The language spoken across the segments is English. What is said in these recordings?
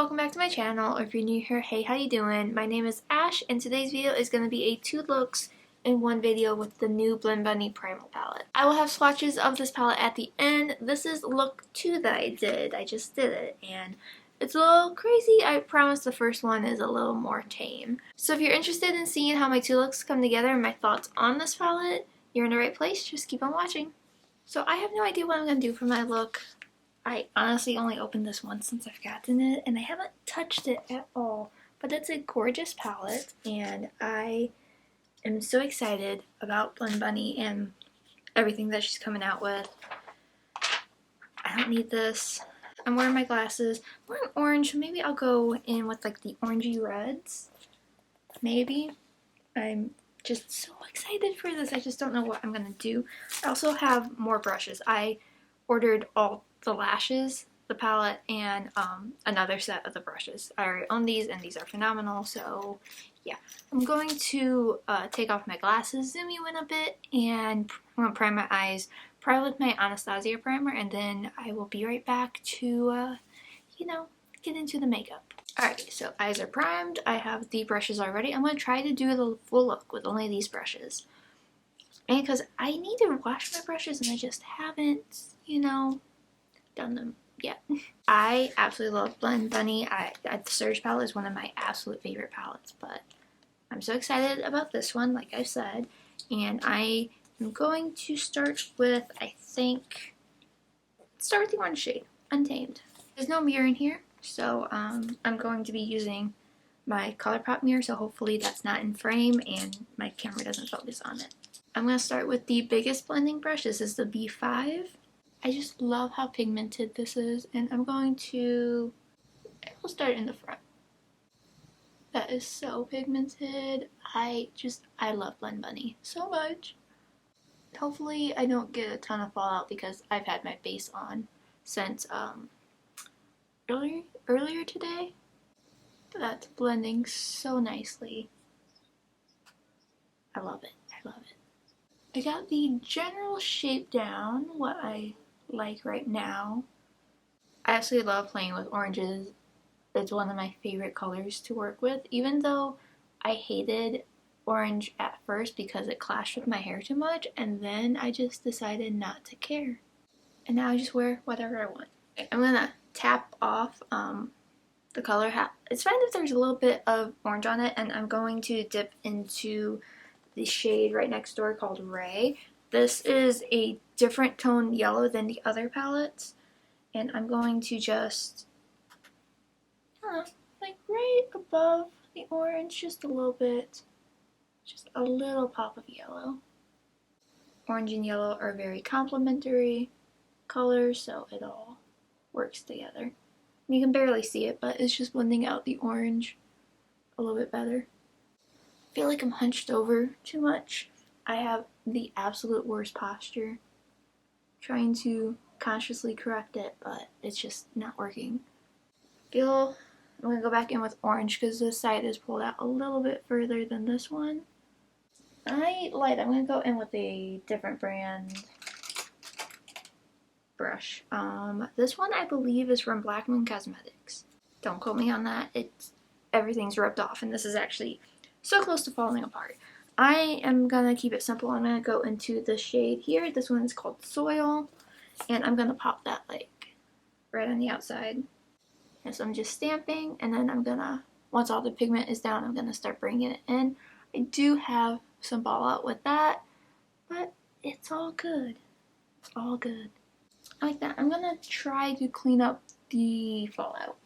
welcome back to my channel, or if you're new here, hey, how you doing? My name is Ash, and today's video is going to be a 2 looks in 1 video with the new Blend Bunny Primal palette. I will have swatches of this palette at the end. This is look 2 that I did. I just did it, and it's a little crazy. I promise the first one is a little more tame. So if you're interested in seeing how my 2 looks come together and my thoughts on this palette, you're in the right place. Just keep on watching. So I have no idea what I'm going to do for my look. I honestly only opened this once since I've gotten it, and I haven't touched it at all. But it's a gorgeous palette, and I am so excited about Blend Bunny and everything that she's coming out with. I don't need this. I'm wearing my glasses. I'm wearing orange. Maybe I'll go in with like the orangey reds. Maybe. I'm just so excited for this. I just don't know what I'm going to do. I also have more brushes. I ordered all the lashes, the palette, and another set of the brushes. I already own these, and these are phenomenal, so yeah. I'm going to take off my glasses, zoom you in a bit, and I'm going to prime my eyes, probably with my Anastasia primer, and then I will be right back to, get into the makeup. Alright, so eyes are primed. I have the brushes already. I'm going to try to do the full look with only these brushes. And because I need to wash my brushes, and I just haven't, done them yet. I absolutely love Blend Bunny. The Surge palette is one of my absolute favorite palettes, but I'm so excited about this one, like I said, and I am going to start with, start with the orange shade, Untamed. There's no mirror in here, so I'm going to be using my ColourPop mirror, so hopefully that's not in frame and my camera doesn't focus on it. I'm going to start with the biggest blending brush. This is the B5. I just love how pigmented this is, and I'm going to, we'll start in the front. That is so pigmented. I love Blend Bunny so much. Hopefully I don't get a ton of fallout because I've had my base on since earlier today. But that's blending so nicely. I love it. I love it. I got the general shape down, what I like right now. I absolutely love playing with oranges. It's one of my favorite colors to work with, even though I hated orange at first because it clashed with my hair too much, and then I just decided not to care. And now I just wear whatever I want. I'm gonna tap off the color. It's fine if there's a little bit of orange on it, and I'm going to dip into the shade right next door called Ray. This is a different tone yellow than the other palettes, and I'm going to just, like right above the orange, just a little bit, just a little pop of yellow. Orange and yellow are very complementary colors, so it all works together. You can barely see it, but it's just blending out the orange a little bit better. I feel like I'm hunched over too much. I have the absolute worst posture. Trying to consciously correct it, but it's just not working. I'm gonna go back in with orange because this side is pulled out a little bit further than this one. I'm gonna go in with a different brand brush. This one I believe is from Black Moon Cosmetics. Don't quote me on that. Everything's rubbed off, and this is actually so close to falling apart. I am gonna keep it simple. I'm gonna go into the shade here. This one is called Soil, and I'm gonna pop that like right on the outside. And so I'm just stamping, and then I'm gonna, once all the pigment is down, I'm gonna start bringing it in. I do have some fallout with that, but it's all good. It's all good. I like that. I'm gonna try to clean up the fallout.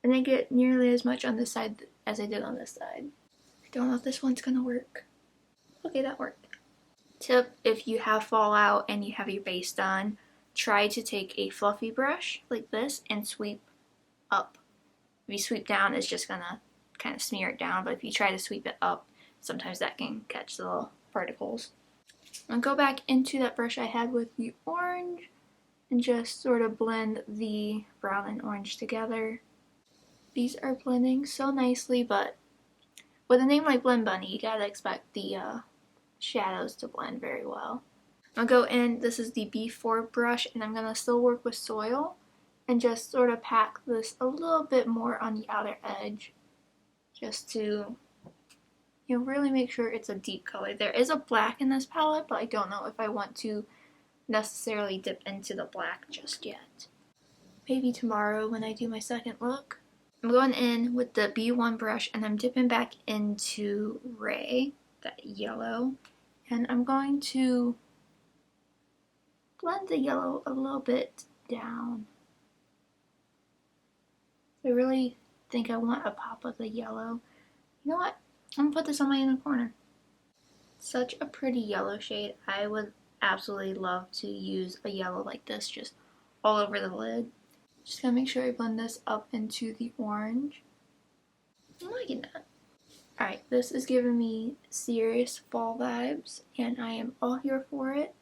I didn't get nearly as much on this side as I did on this side. I don't know if this one's gonna work. Okay, that worked. Tip, if you have fallout and you have your base done, try to take a fluffy brush like this and sweep up. If you sweep down, it's just gonna kind of smear it down, but if you try to sweep it up, sometimes that can catch the little particles. I'll go back into that brush I had with the orange and just sort of blend the brown and orange together. These are blending so nicely, but with a name like Blend Bunny, you gotta expect the shadows to blend very well. I'll go in, this is the B4 brush, and I'm gonna still work with Soil, and just sort of pack this a little bit more on the outer edge just to, you know, really make sure it's a deep color. There is a black in this palette, but I don't know if I want to necessarily dip into the black just yet. Maybe tomorrow when I do my second look. I'm going in with the B1 brush and I'm dipping back into Ray, that yellow, and I'm going to blend the yellow a little bit down. I really think I want a pop of the yellow. You know what? I'm gonna put this on my inner corner. Such a pretty yellow shade. I would absolutely love to use a yellow like this just all over the lid. Just gonna make sure I blend this up into the orange. I'm liking that. Alright, this is giving me serious fall vibes, and I am all here for it.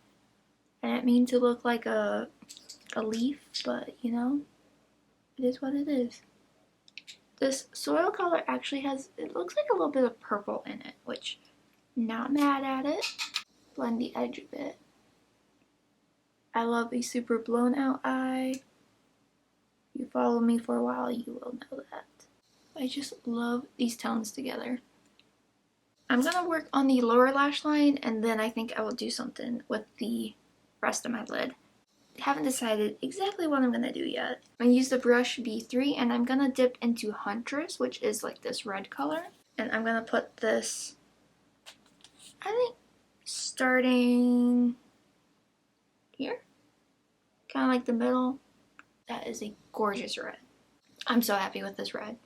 I didn't mean to look like a leaf, but you know, it is what it is. This soil color actually has, it looks like a little bit of purple in it, which not mad at it. Blend the edge a bit. I love a super blown out eye. If you follow me for a while, you will know that. I just love these tones together. I'm gonna work on the lower lash line, and then I think I will do something with the rest of my lid. I haven't decided exactly what I'm gonna do yet. I'm gonna use the brush B3 and I'm gonna dip into Huntress, which is like this red color. And I'm gonna put this, I think, starting here, kind of like the middle. That is a gorgeous red. I'm so happy with this red.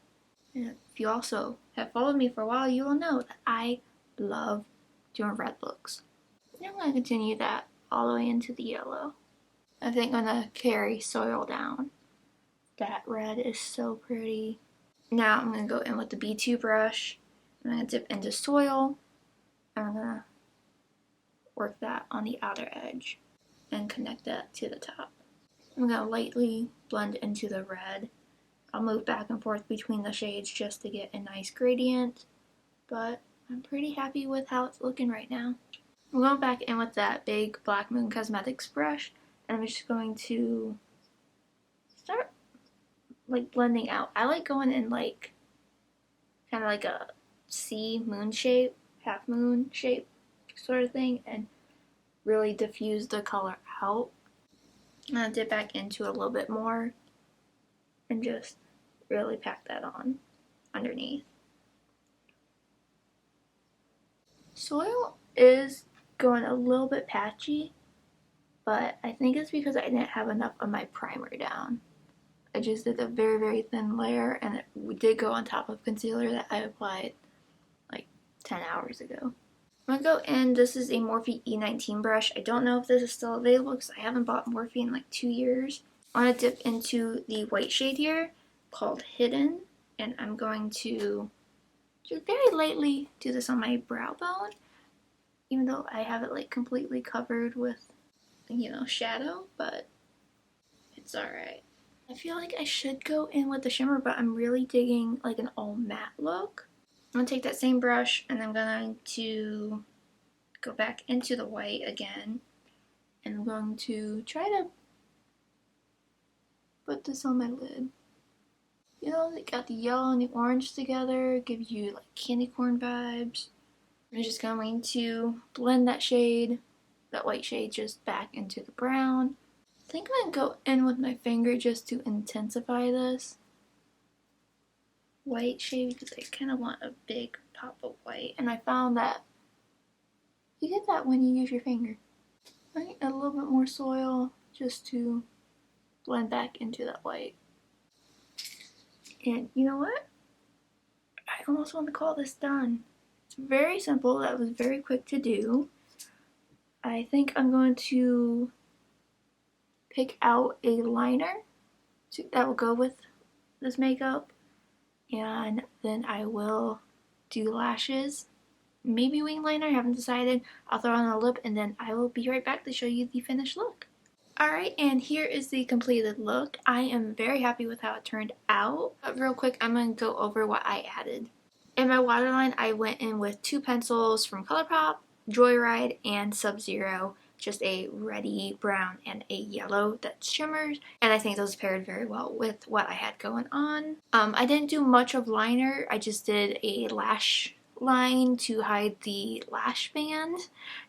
And if you also have followed me for a while, you will know that I love doing red looks. And I'm gonna continue that all the way into the yellow. I think I'm gonna carry soil down. That red is so pretty. Now I'm gonna go in with the B2 brush. I'm gonna dip into soil. I'm gonna work that on the outer edge and connect that to the top. I'm gonna lightly blend into the red. I'll move back and forth between the shades just to get a nice gradient, but I'm pretty happy with how it's looking right now. I'm going back in with that big Black Moon Cosmetics brush, and I'm just going to start like blending out. I like going in like kind of like a C moon shape, half moon shape sort of thing, and really diffuse the color out. I'm gonna dip back into a little bit more and just really pack that on underneath. Soil is going a little bit patchy, but I think it's because I didn't have enough of my primer down. I just did a very, very thin layer, and it did go on top of concealer that I applied like 10 hours ago. I'm gonna go in, this is a Morphe E19 brush. I don't know if this is still available because I haven't bought Morphe in like 2 years. I'm gonna dip into the white shade here called Hidden, and I'm going to just very lightly do this on my brow bone, even though I have it like completely covered with, you know, shadow, but it's alright. I feel like I should go in with the shimmer, but I'm really digging like an all matte look. I'm gonna take that same brush and I'm going to go back into the white again, and I'm going to try to put this on my lid. You know, they got the yellow and the orange together, give you like candy corn vibes. I'm just going to blend that shade, that white shade, just back into the brown. I think I'm gonna go in with my finger just to intensify this white shade because I kind of want a big pop of white, and I found that you get that when you use your finger. I need a little bit more soil just to blend back into that white. And you know what? I almost want to call this done. It's very simple. That was very quick to do. I think I'm going to pick out a liner that will go with this makeup, and then I will do lashes, maybe wing liner, I haven't decided. I'll throw on a lip, and then I will be right back to show you the finished look. Alright, and here is the completed look. I am very happy with how it turned out. But real quick, I'm going to go over what I added. In my waterline, I went in with 2 pencils from ColourPop, Joyride, and Sub-Zero. just a reddy brown and a yellow that shimmers, and I think those paired very well with what I had going on. I didn't do much of liner. I just did a lash line to hide the lash band,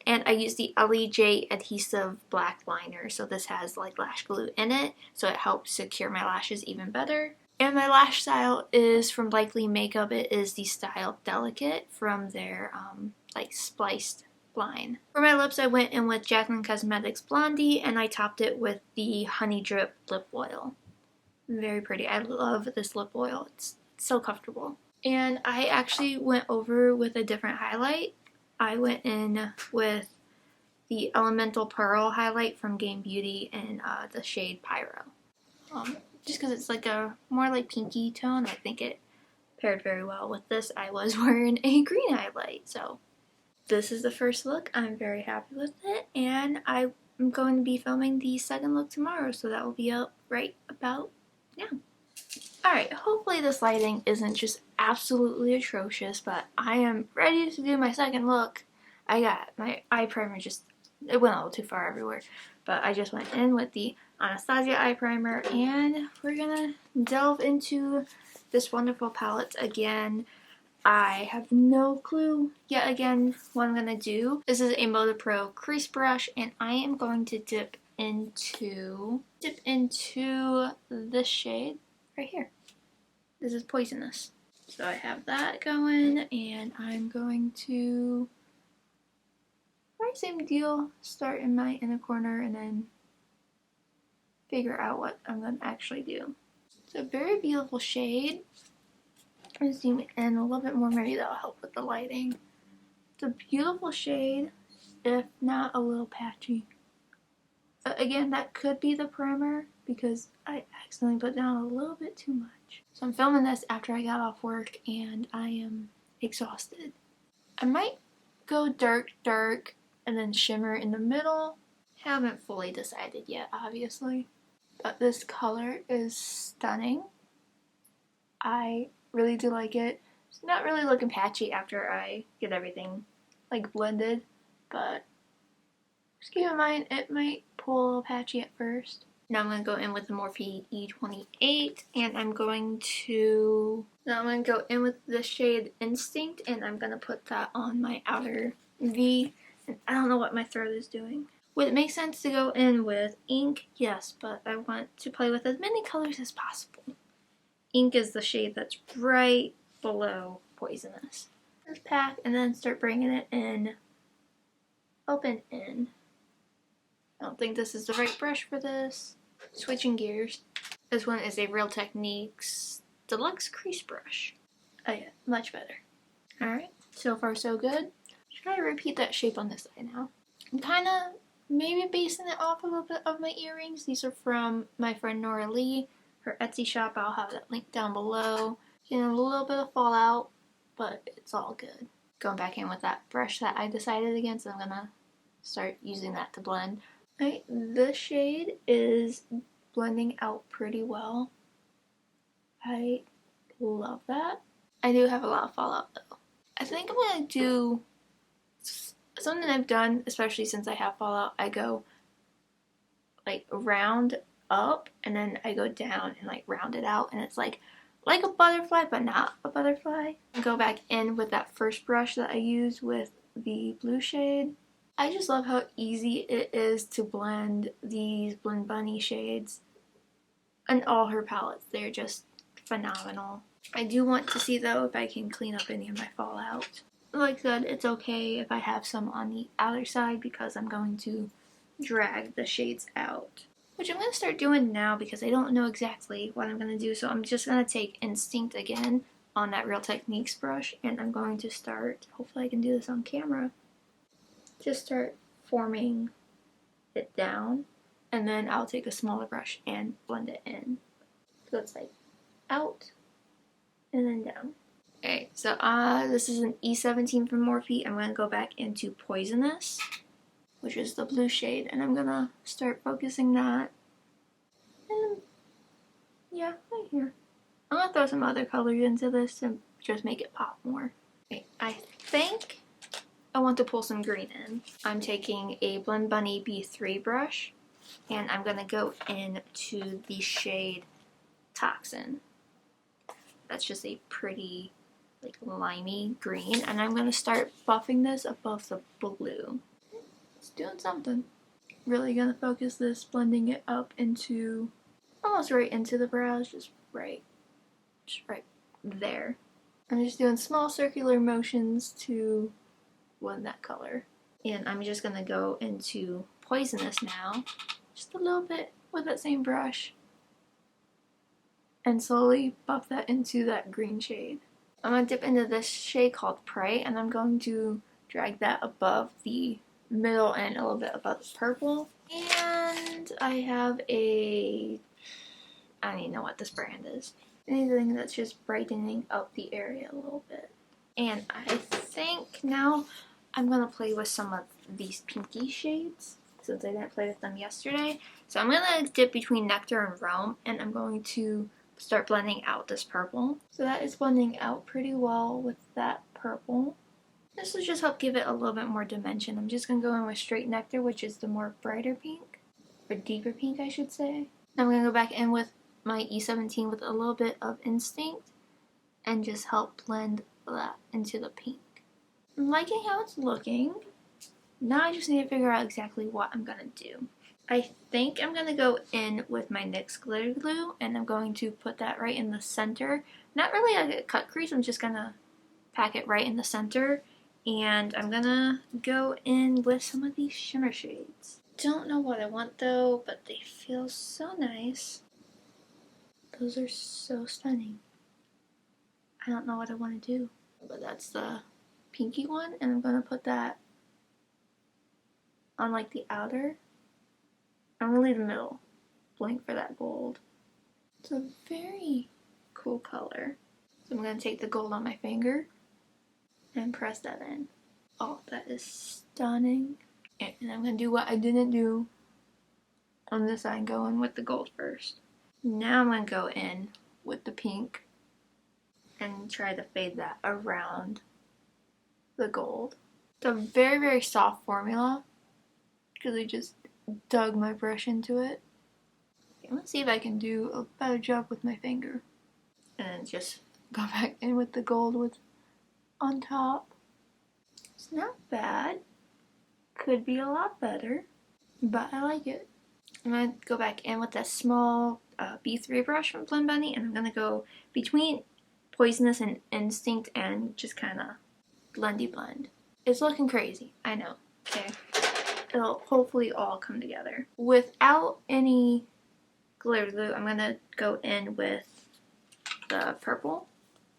and I used the LEJ adhesive black liner, so this has like lash glue in it, so it helps secure my lashes even better. And my lash style is from Likely Makeup. It is the style Delicate from their like spliced line. For my lips, I went in with Jaclyn Cosmetics Blondie, and I topped it with the Honey Drip lip oil. Very pretty. I love this lip oil. It's so comfortable. And I actually went over with a different highlight. I went in with the Elemental Pearl highlight from Game Beauty in the shade Pyro. Just because it's like a more like pinky tone, I think it paired very well with this. I was wearing a green highlight, so this is the first look. I'm very happy with it, and I'm going to be filming the second look tomorrow, so that will be up right about now. Alright, hopefully this lighting isn't just absolutely atrocious, but I am ready to do my second look. I got my eye primer it went a little too far everywhere, but I just went in with the Anastasia eye primer, and we're gonna delve into this wonderful palette again. I have no clue yet again what I'm gonna do. This is a Moda Pro crease brush, and I am going to dip into this shade right here. This is Poisonous. So I have that going, and I'm going to, right, same deal, start in my inner corner and then figure out what I'm going to actually do. It's a very beautiful shade. I'm going to zoom in a little bit more, maybe that'll help with the lighting. It's a beautiful shade, if not a little patchy. But again, that could be the primer because I accidentally put down a little bit too much. So I'm filming this after I got off work and I am exhausted. I might go dark, and then shimmer in the middle. Haven't fully decided yet, obviously. But this color is stunning. I really do like it. It's not really looking patchy after I get everything like blended, but just keep in mind it might pull a little patchy at first. Now I'm going to go in with the Morphe E28, and I'm going to go in with the shade Instinct, and I'm going to put that on my outer V. And I don't know what my throat is doing. Would it make sense to go in with ink? Yes, but I want to play with as many colors as possible. Ink is the shade that's right below Poisonous. Just pack and then start bringing it in, open in. I don't think this is the right brush for this. Switching gears. This one is a Real Techniques Deluxe Crease Brush. Oh yeah, much better. Alright, so far so good. Try to repeat that shape on this side now. I'm kind of maybe basing it off a little bit of my earrings. These are from my friend Nora Lee, her Etsy shop. I'll have that link down below. Getting a little bit of fallout, but it's all good. Going back in with that brush that I decided against, so I'm gonna start using that to blend. Right, this shade is blending out pretty well. I love that. I do have a lot of fallout though. I think I'm gonna do something I've done, especially since I have fallout. I go like round up and then I go down and like round it out, and it's like a butterfly but not a butterfly. Go back in with that first brush that I used with the blue shade. I just love how easy it is to blend these Blend Bunny shades and all her palettes. They're just phenomenal. I do want to see though if I can clean up any of my fallout. Like I said, it's okay if I have some on the outer side because I'm going to drag the shades out. Which I'm going to start doing now because I don't know exactly what I'm going to do. So I'm just going to take Instinct again on that Real Techniques brush, and I'm going to start, hopefully I can do this on camera, just start forming it down, and then I'll take a smaller brush and blend it in. So it's like out and then down. Okay, so this is an E17 from Morphe. I'm going to go back into Poisonous, which is the blue shade, and I'm going to start focusing that. And yeah, right here. I'm going to throw some other colors into this and just make it pop more. Okay, I think I want to pull some green in. I'm taking a Blend Bunny B3 brush, and I'm going to go into the shade Toxin. That's just a pretty, like, limey green, and I'm going to start buffing this above the blue. It's doing something. Really going to focus this, blending it up into, almost right into the brows, just right there. I'm just doing small circular motions to blend that color. And I'm just going to go into Poisonous now, just a little bit with that same brush, and slowly buff that into that green shade. I'm going to dip into this shade called Prey, and I'm going to drag that above the middle and a little bit above the purple. And I have I don't even know what this brand is. Anything that's just brightening up the area a little bit. And I think now I'm going to play with some of these pinky shades, since I didn't play with them yesterday. So I'm going to dip between Nectar and Realm, and I'm going to start blending out this purple. So that is blending out pretty well with that purple. This will just help give it a little bit more dimension. I'm just going to go in with Straight Nectar, which is the more brighter pink, or deeper pink I should say. I'm going to go back in with my E17 with a little bit of Instinct, and just help blend that into the pink. I'm liking how it's looking. Now I just need to figure out exactly what I'm going to do. I think I'm going to go in with my NYX glitter glue, and I'm going to put that right in the center. Not really like a cut crease, I'm just going to pack it right in the center. And I'm going to go in with some of these shimmer shades. Don't know what I want though, but they feel so nice. Those are so stunning. I don't know what I want to do, but that's the pinky one, and I'm going to put that on like the outer. I'm going to leave the middle blank for that gold. It's a very cool color. So I'm going to take the gold on my finger and press that in. Oh, that is stunning. And I'm going to do what I didn't do on this side, go in with the gold first. Now I'm going to go in with the pink and try to fade that around the gold. It's a very, very soft formula because I just dug my brush into it. Okay, let's see if I can do a better job with my finger. And then just go back in with the gold on top. It's not bad. Could be a lot better, but I like it. I'm going to go back in with that small B3 brush from Blend Bunny, and I'm going to go between Poisonous and Instinct and just kind of blendy blend. It's looking crazy, I know, okay? It'll hopefully all come together. Without any glitter glue, I'm going to go in with the purple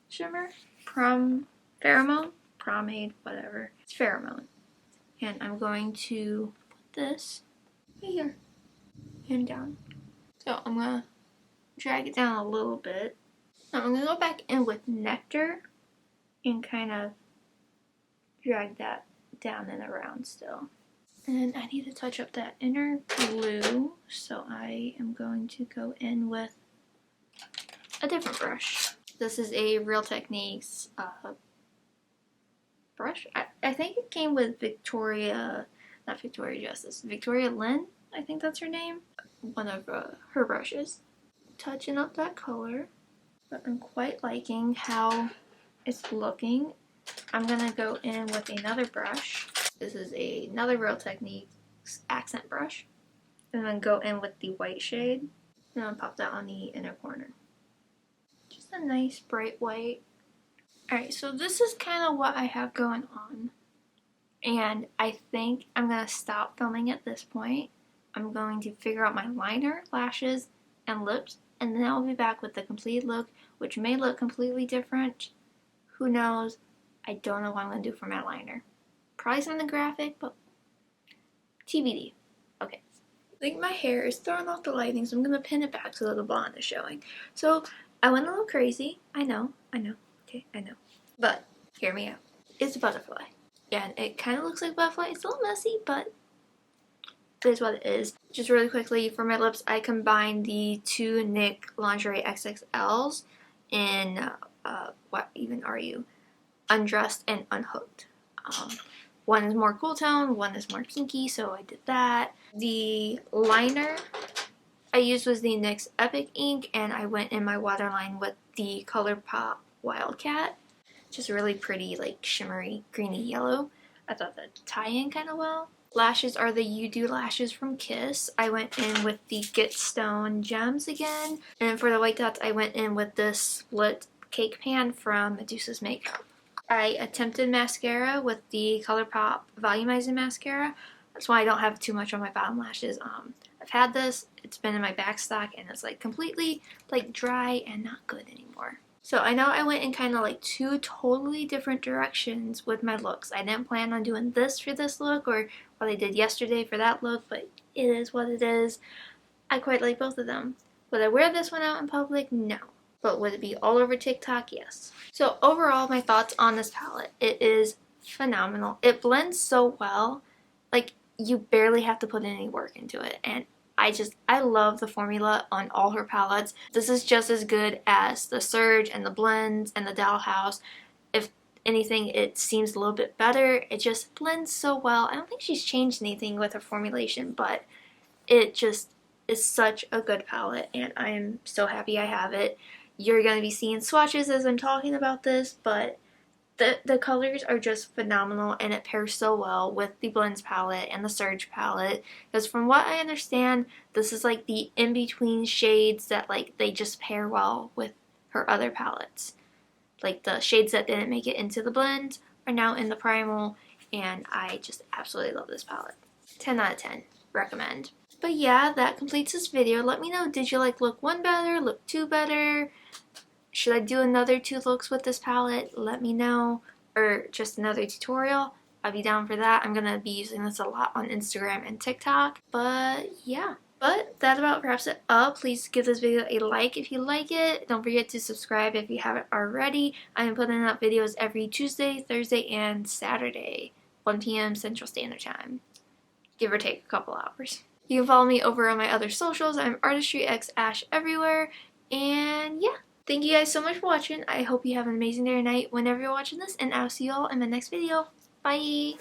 shimmer, Pheromone, Pomade, whatever. It's Pheromone. And I'm going to put this right here and down. So I'm going to drag it down a little bit. Now I'm going to go back in with Nectar and kind of drag that down and around still. And I need to touch up that inner blue, so I am going to go in with a different brush. This is a Real Techniques brush. I think it came with Victoria Lynn, I think that's her name. One of her brushes. Touching up that color, but I'm quite liking how it's looking. I'm gonna go in with another brush. This is another Real Techniques accent brush. And then go in with the white shade. And I'll pop that on the inner corner. Just a nice bright white. Alright, so this is kind of what I have going on. And I think I'm going to stop filming at this point. I'm going to figure out my liner, lashes, and lips. And then I'll be back with the completed look, which may look completely different. Who knows? I don't know what I'm going to do for my liner. Probably something graphic, but TBD. Okay. I think my hair is throwing off the lighting, so I'm going to pin it back so that the blonde is showing. So I went a little crazy. I know. Okay, I know. But hear me out. It's a butterfly. And it kind of looks like a butterfly. It's a little messy, but it is what it is. Just really quickly, for my lips, I combined the two NYX Lingerie XXLs in What Even Are You? Undressed and Unhooked. one is more cool tone, one is more kinky, so I did that. The liner I used was the NYX Epic ink, and I went in my waterline with the ColourPop Wildcat. Just really pretty, like shimmery, greeny yellow. I thought that tie in kind of well. Lashes are the You Do lashes from Kiss. I went in with the Get Stone Gems again. And for the white dots, I went in with this Split Cake Pan from Medusa's Makeup. I attempted mascara with the ColourPop Volumizing Mascara. That's why I don't have too much on my bottom lashes. I've had this, it's been in my backstock, and it's like completely like dry and not good anymore. So I know I went in kind of like two totally different directions with my looks. I didn't plan on doing this for this look or what I did yesterday for that look, but it is what it is. I quite like both of them. Would I wear this one out in public? No. But would it be all over TikTok? Yes. So overall, my thoughts on this palette. It is phenomenal. It blends so well. Like, you barely have to put any work into it. And I love the formula on all her palettes. This is just as good as the Surge and the Blends and the Dollhouse. If anything, it seems a little bit better. It just blends so well. I don't think she's changed anything with her formulation, but it just is such a good palette, and I'm so happy I have it. You're going to be seeing swatches as I'm talking about this, but the colors are just phenomenal, and it pairs so well with the Blends palette and the Surge palette, because from what I understand, this is like the in-between shades that like they just pair well with her other palettes. Like the shades that didn't make it into the Blend are now in the Primal, and I just absolutely love this palette. 10 out of 10. Recommend. But yeah, that completes this video. Let me know, did you like look 1 better, look 2 better? Should I do another 2 looks with this palette? Let me know. Or just another tutorial. I'll be down for that. I'm going to be using this a lot on Instagram and TikTok. But yeah. But that about wraps it up. Please give this video a like if you like it. Don't forget to subscribe if you haven't already. I am putting out videos every Tuesday, Thursday, and Saturday. 1 p.m. Central Standard Time. Give or take a couple hours. You can follow me over on my other socials. I'm artistryxashh everywhere. And yeah. Thank you guys so much for watching. I hope you have an amazing day or night whenever you're watching this, and I'll see you all in my next video. Bye!